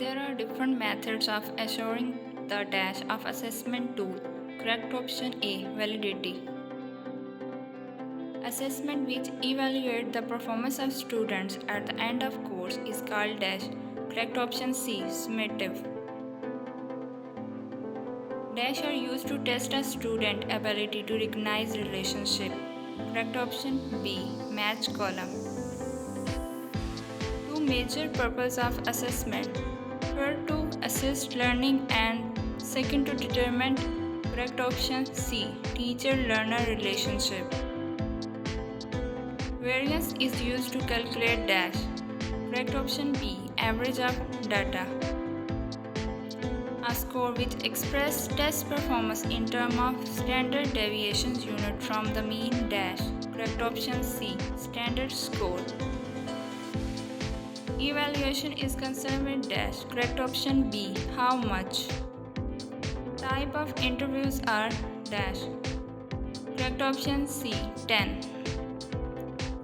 There are different methods of assuring the dash of assessment tool. Correct option A. Validity. Assessment which evaluate the performance of students at the end of course is called dash. Correct option C. Summative. Dash are used to test a student ability to recognize relationship. Correct option B. Match column. Two major purposes of assessment. First, to assist learning and second, to determine. Correct option C. Teacher-learner relationship. Variance is used to calculate dash. Correct option B. Average of data. A score which expresses test performance in terms of standard deviations unit from the mean dash. Correct option C. Standard score. Evaluation is concerned with dash. Correct option B. How much? Type of interviews are dash. Correct option C. 10.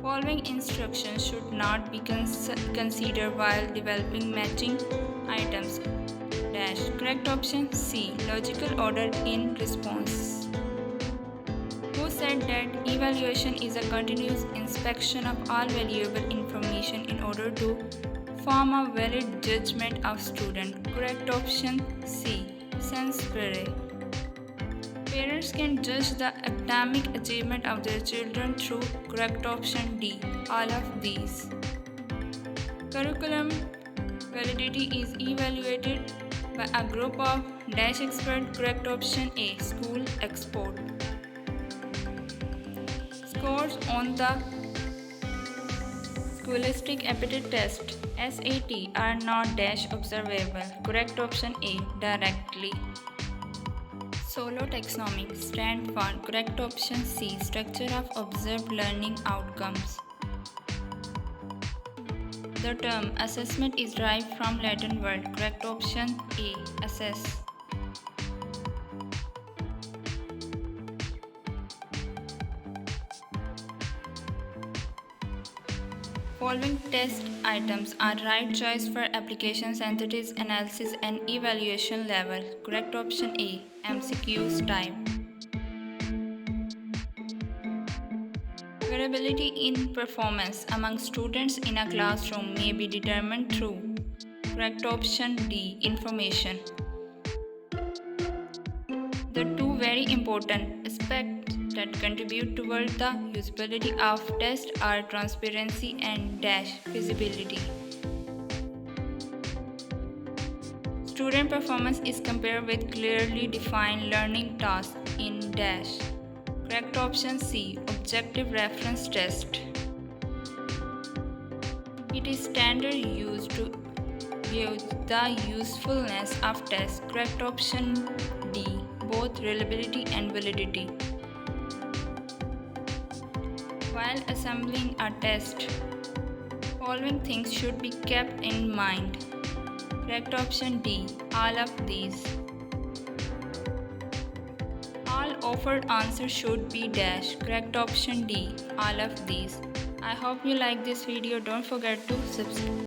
Following instructions should not be considered while developing matching items. Dash. Correct option C. Logical order in response. Who said that evaluation is a continuous inspection of all valuable information in order to form a valid judgment of student? Correct option C. Sansbury. Parents can judge the academic achievement of their children through. Correct option D. All of these. Curriculum validity is evaluated by a group of dash expert. Correct option A. School expert. Scores on the Scholastic Aptitude Test (SAT) are not dash observable. Correct option A. Directly. Solo taxonomy stand for. Correct option C. Structure of observed learning outcomes. The term assessment is derived from Latin word. Correct option A. Assess. Following test items are right choice for application, synthesis, analysis, and evaluation level. Correct option A. MCQs type. Variability in performance among students in a classroom may be determined through. Correct option D. Information. The two very important aspects that contribute toward the usability of test are transparency and dash feasibility. Student performance is compared with clearly defined learning tasks in dash. Correct option C. Objective reference test. It is standard used to gauge the usefulness of tests. Correct option D. Both reliability and validity. While assembling a test, following things should be kept in mind. Correct option D. All of these. All offered answers should be dash. Correct option D. All of these. I hope you like this video. Don't forget to subscribe.